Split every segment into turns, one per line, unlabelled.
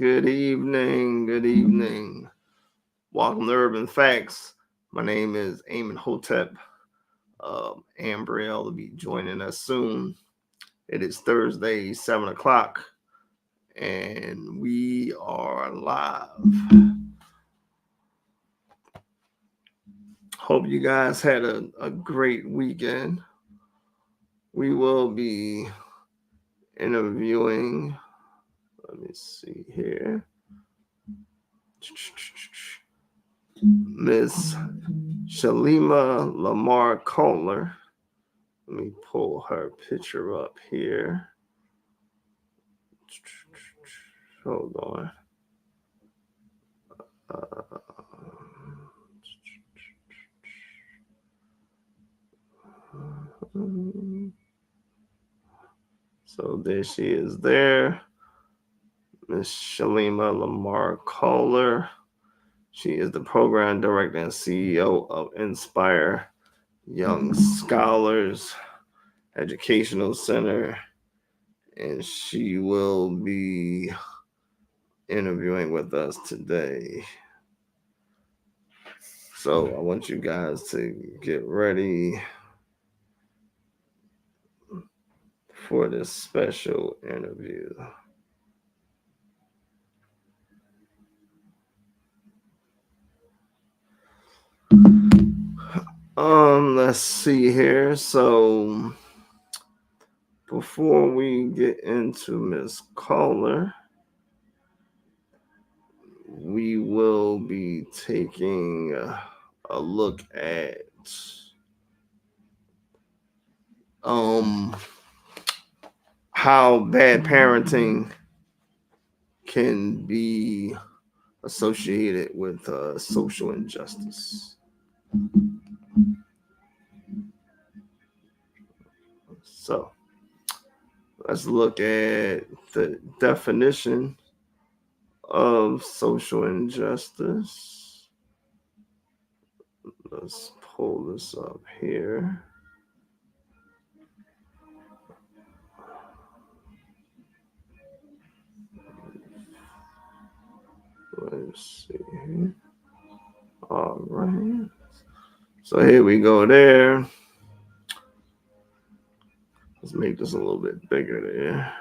Good evening. Good evening. Welcome to Urban Facts. My name is Eamon Hotep. Ambriel will be joining us soon. It is Thursday, 7 o'clock, and we are live. Hope you guys had a great weekend. We will be interviewing, let me see here, Miss Salema LaMar-Collier. Let me pull her picture up here. Hold on. So there she is there. Miss Salema LaMar-Collier. She is the program director and CEO of Inspire Young Scholars Educational Center, and she will be interviewing with us today. So I want you guys to get ready for this special interview. Let's see here. So before we get into Miss Collier, we will be taking a look at how bad parenting can be associated with social injustice. So let's look at the definition of social injustice. Let's pull this up here. Let's see here. All right. So here we go there. Let's make this a little bit bigger there.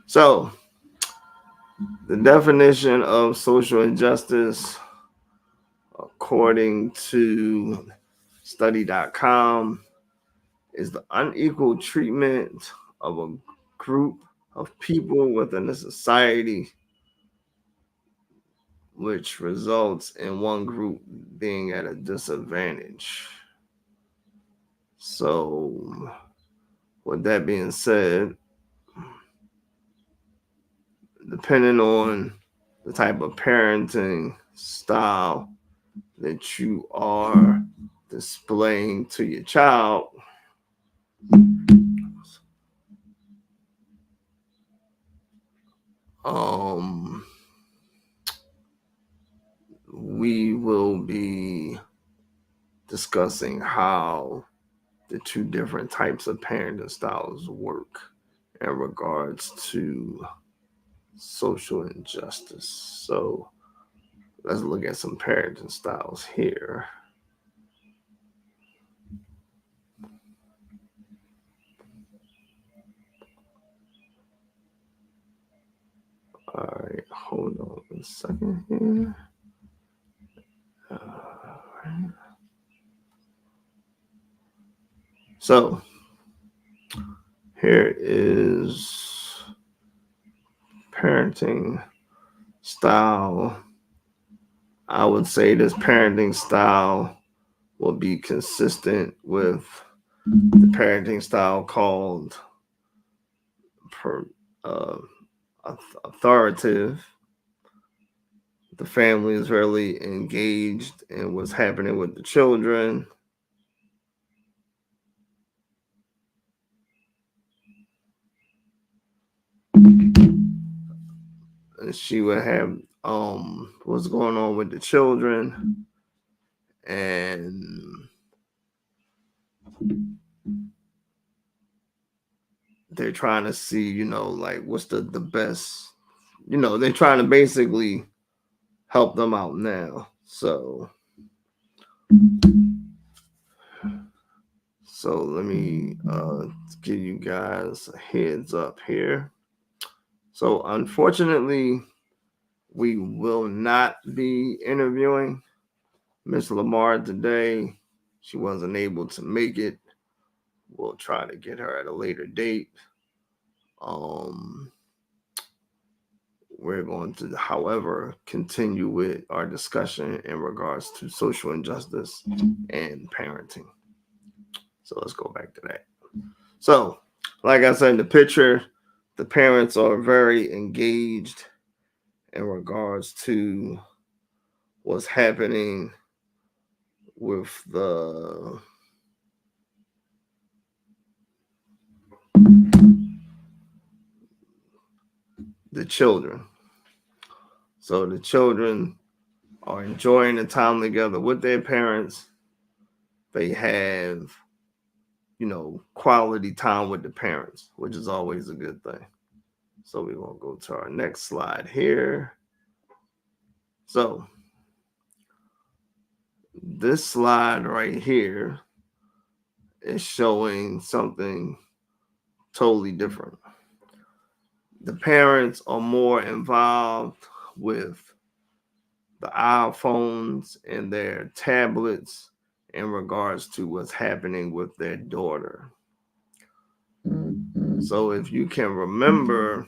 So the definition of social injustice, according to study.com, is the unequal treatment of a group of people within a society which results in one group being at a disadvantage. So, with that being said, depending on the type of parenting style that you are displaying to your child, we will be discussing how the two different types of parenting styles work in regards to social injustice. So let's look at some parenting styles here. All right, hold on a second here. All right. So here is parenting style. I would say this parenting style will be consistent with the parenting style called authoritative. The family is really engaged in what's happening with the children. And she would have what's going on with the children, and they're trying to see, like what's the best, they're trying to basically help them out now. So let me give you guys a heads up here. So unfortunately, we will not be interviewing Miss Lamar today. She wasn't able to make it. We'll try to get her at a later date. We're going to, however, continue with our discussion in regards to social injustice and parenting. So let's go back to that. So, like I said in the picture, the parents are very engaged in regards to what's happening with the children. So the children are enjoying the time together with their parents. They have, quality time with the parents, which is always a good thing. So we're going to go to our next slide here. So this slide right here is showing something totally different. The parents are more involved with the iPhones and their tablets in regards to what's happening with their daughter. So if you can remember,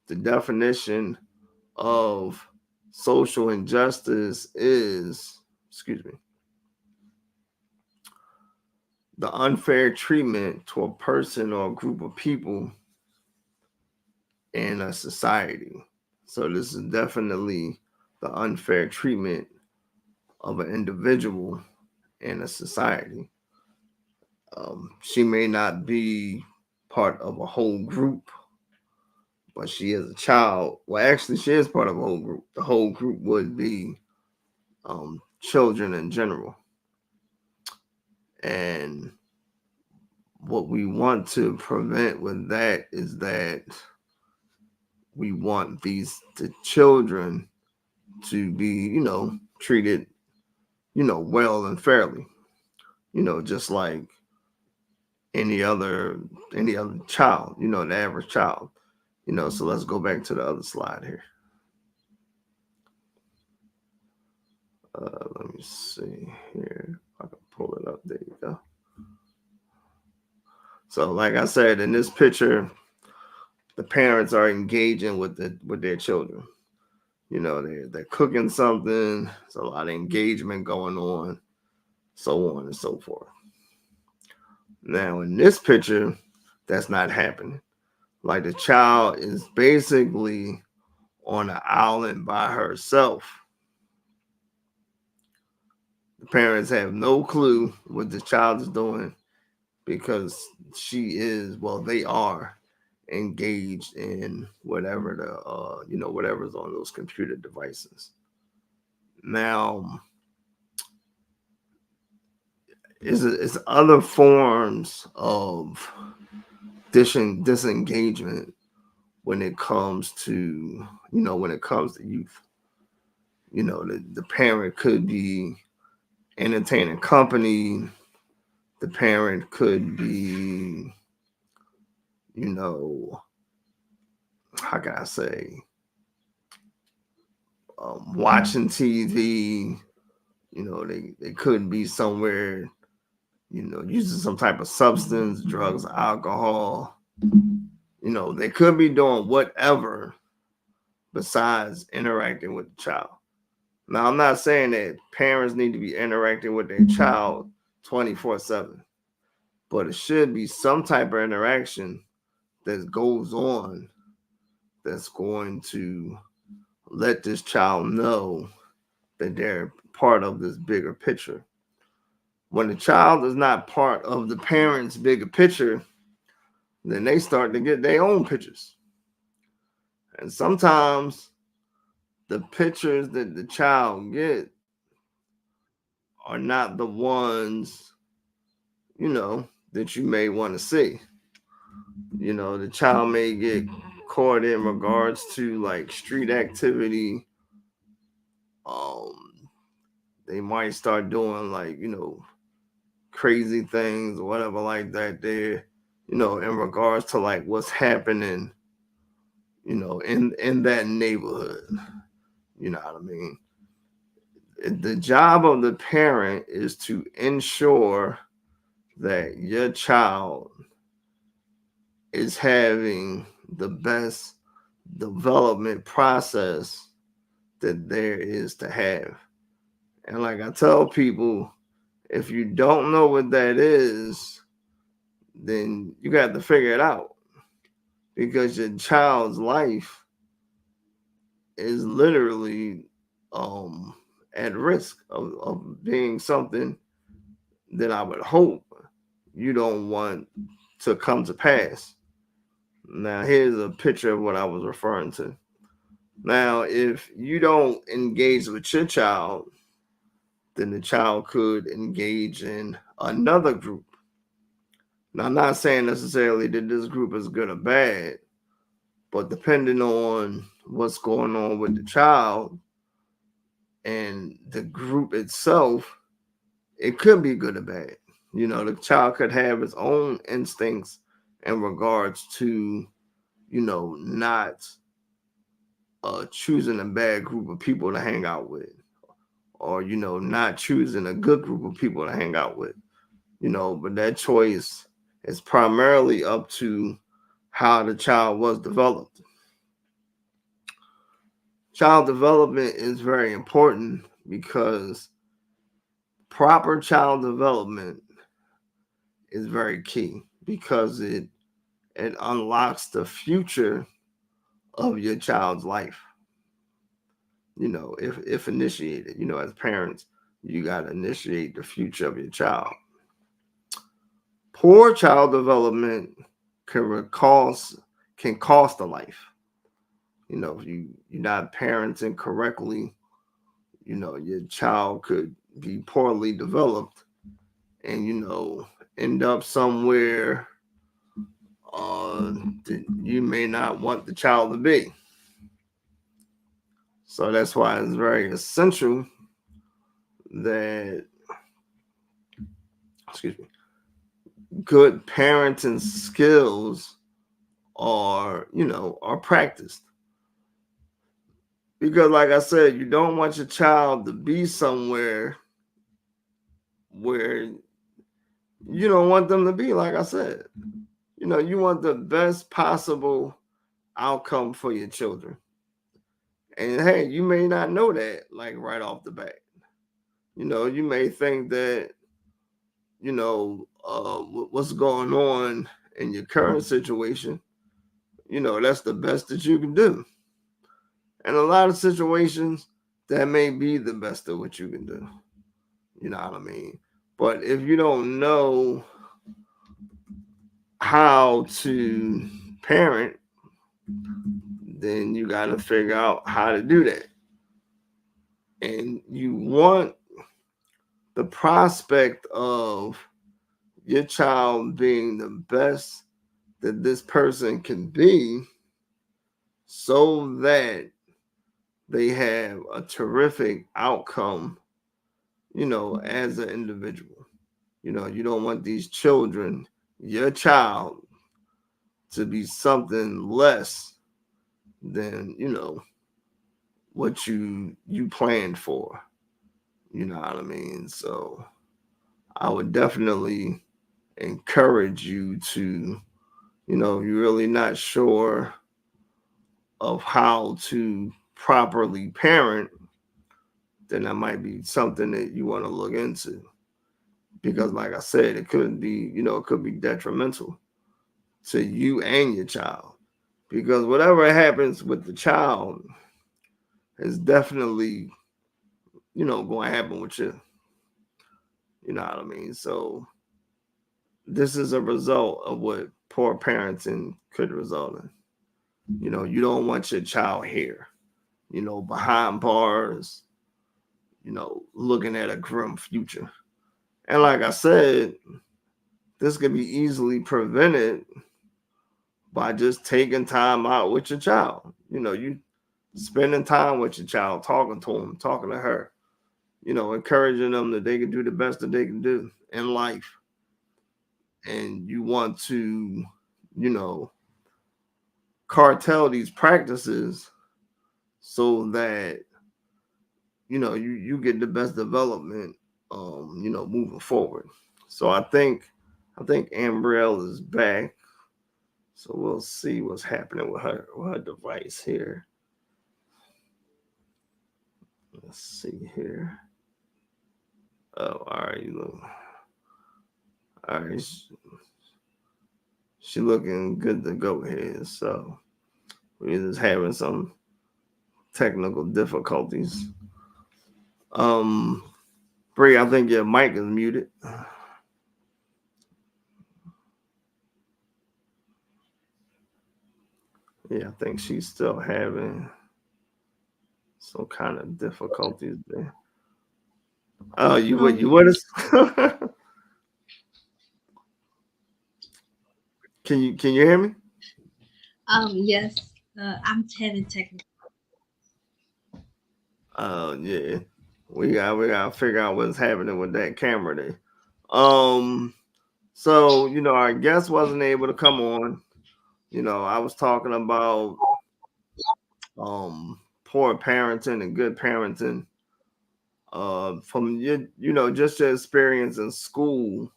the definition of social injustice is, the unfair treatment to a person or a group of people in a society. So this is definitely the unfair treatment of an individual in a society. She may not be part of a whole group, but she is a child. Well, actually, she is part of a whole group. The whole group would be children in general. And what we want to prevent with that is that we want the children to be, treated, well and fairly, just like any other child, the average child, so let's go back to the other slide here. Let me see here. I can pull it up. There you go. So like I said, in this picture, the parents are engaging with their children. They're cooking something. There's a lot of engagement going on, so on and so forth. Now, in this picture, that's not happening. Like the child is basically on an island by herself. The parents have no clue what the child is doing because they are engaged in whatever whatever's on those computer devices. Now, it's other forms of disengagement when it comes to youth. The parent could be entertaining company. The parent could be, how can I say, watching TV. They could be somewhere, using some type of substance, drugs, alcohol. They could be doing whatever besides interacting with the child. Now, I'm not saying that parents need to be interacting with their child 24/7, but it should be some type of interaction that goes on that's going to let this child know that they're part of this bigger picture. When the child is not part of the parents' bigger picture, then they start to get their own pictures. And sometimes the pictures that the child get are not the ones, that you may want to see. The child may get caught in regards to like street activity. Um, they might start doing like, crazy things or whatever like that there, in regards to like what's happening, in that neighborhood. You know what I mean? The job of the parent is to ensure that your child is having the best development process that there is to have. And like I tell people, if you don't know what that is, then you got to figure it out, because your child's life is literally at risk of being something that I would hope you don't want to come to pass. Now, here's a picture of what I was referring to. Now, if you don't engage with your child, then the child could engage in another group. Now, I'm not saying necessarily that this group is good or bad, but depending on what's going on with the child and the group itself, it could be good or bad. The child could have its own instincts in regards to, not choosing a bad group of people to hang out with, or, not choosing a good group of people to hang out with, but that choice is primarily up to how the child was developed. Child development is very important because proper child development is very key, because it unlocks the future of your child's life. If initiated, as parents, you got to initiate the future of your child. Poor child development can cost a life. If you're not parenting correctly, your child could be poorly developed and, end up somewhere that you may not want the child to be. So that's why it's very essential that, good parenting skills are practiced. Because like I said, you don't want your child to be somewhere where you don't want them to be. Like I said, you want the best possible outcome for your children. And hey, you may not know that like right off the bat. You may think that, what's going on in your current situation, that's the best that you can do. And a lot of situations, that may be the best of what you can do. You know what I mean? But if you don't know how to parent, then you got to figure out how to do that. And you want the prospect of your child being the best that this person can be, so that they have a terrific outcome, as an individual. You don't want these children, your child, to be something less than, what you planned for. You know what I mean? So I would definitely encourage you to, if you're really not sure of how to properly parent, then that might be something that you want to look into. Because like I said, it could be, it could be detrimental to you and your child. Because whatever happens with the child is definitely, going to happen with you. You know what I mean? So this is a result of what poor parenting could result in. You don't want your child here, behind bars, looking at a grim future. And like I said, this could be easily prevented by just taking time out with your child. You spending time with your child, talking to them, talking to her, encouraging them that they can do the best that they can do in life. And you want to, you know, cartel these practices so that, you get the best development, moving forward. So I think Ambrielle is back. So we'll see what's happening with her device here. Let's see here. Oh, all right. Look, all right. She looking good to go here. So we're just having some technical difficulties. Um, Bree, I think your mic is muted. Yeah, I think she's still having some kind of difficulties there. Oh, you with
Yes.
us? Can you hear me?
Yes. I'm having technical.
Oh yeah. We gotta figure out what's happening with that camera there. Um so our guest wasn't able to come on. I was talking about poor parenting and good parenting. From just your experience in school,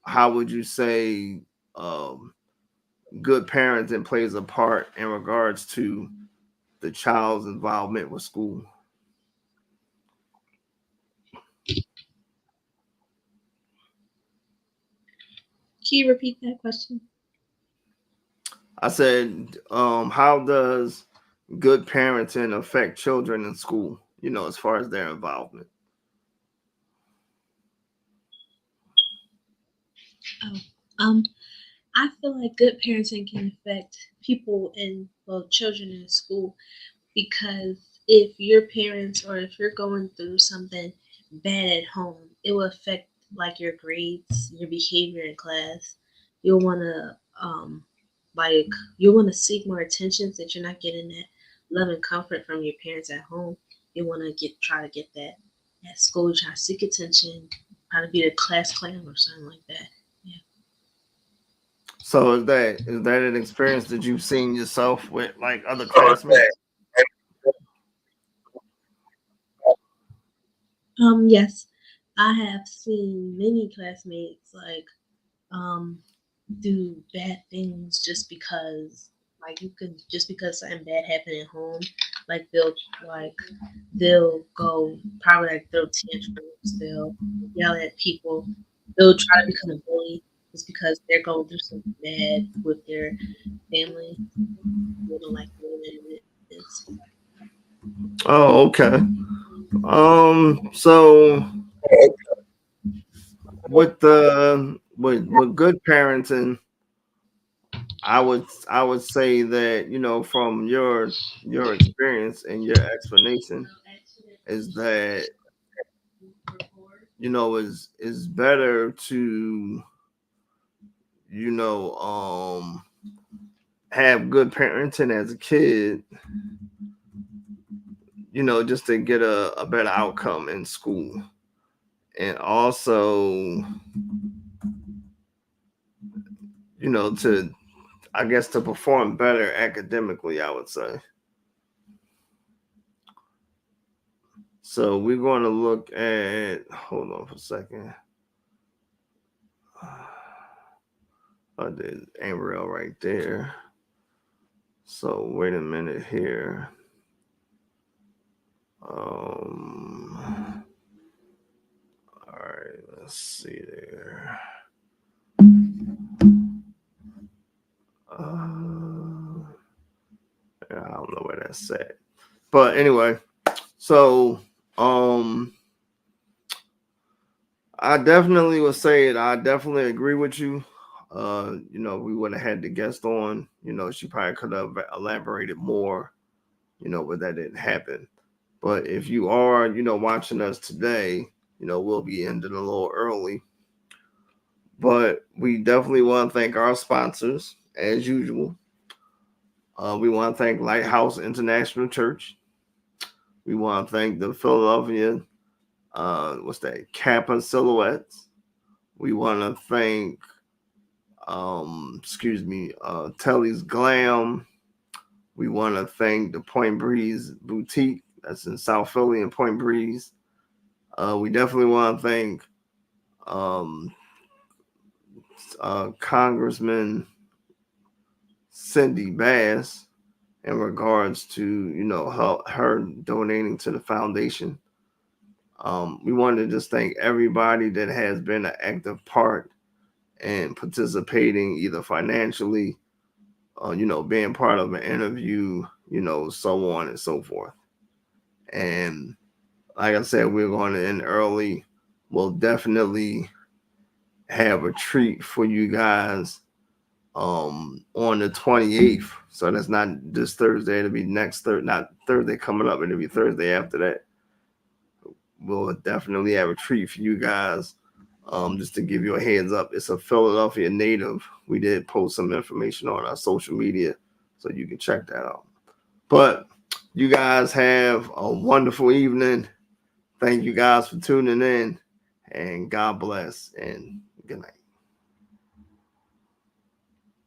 how would you say um good parenting plays a part in regards to the child's involvement with school?
Can you repeat that question?
I said, how does good parenting affect children in school, as far as their involvement?
Oh, um, I feel like good parenting can affect people in, well, children in school, because if your parents or if you're going through something bad at home, it will affect like your grades, your behavior in class. You'll want to like you'll want to seek more attention since you're not getting that love and comfort from your parents at home. You want to try to get that at school. You try to seek attention, try to be the class clown or something like that. Yeah.
So is that an experience that you've seen yourself with like other classmates?
Yes, I have seen many classmates like um do bad things just because, like, you could, just because something bad happened at home, like like they'll go, probably like throw tantrums, they'll yell at people, they'll try to become a bully just because they're going through something bad with their family. They don't like the way that it is.
Oh, okay. So with good parenting, I would say that from your experience and your explanation is that is better to you know have good parenting as a kid, just to get a better outcome in school, and also to, I guess, to perform better academically, I would say. So we're going to look at, hold on for a second. I did Amberell right there. So wait a minute here. All right, let's see there. Yeah, I don't know where that's at. But anyway, so um I definitely would say it. I definitely agree with you. We would have had the guest on. She probably could have elaborated more. But that didn't happen. But if you are, watching us today, we'll be ending a little early. But we definitely want to thank our sponsors. as usual, we want to thank Lighthouse International Church. We want to thank the Philadelphia, Kappa Silhouettes. We want to thank, Telly's Glam. We want to thank the Point Breeze Boutique that's in South Philly and Point Breeze. We definitely want to thank um, Congressman Cindy Bass in regards to her donating to the foundation. We wanted to just thank everybody that has been an active part in participating either financially, being part of an interview, so on and so forth. And like I said, we're going to end early. We'll definitely have a treat for you guys on the 28th. So that's not this Thursday. It'll be next Thursday, not Thursday coming up. It'll be Thursday after that. We'll definitely have a treat for you guys. Just to give you a heads up, it's a Philadelphia native. We did post some information on our social media, so you can check that out. But you guys have a wonderful evening. Thank you guys for tuning in, and God bless, and good night.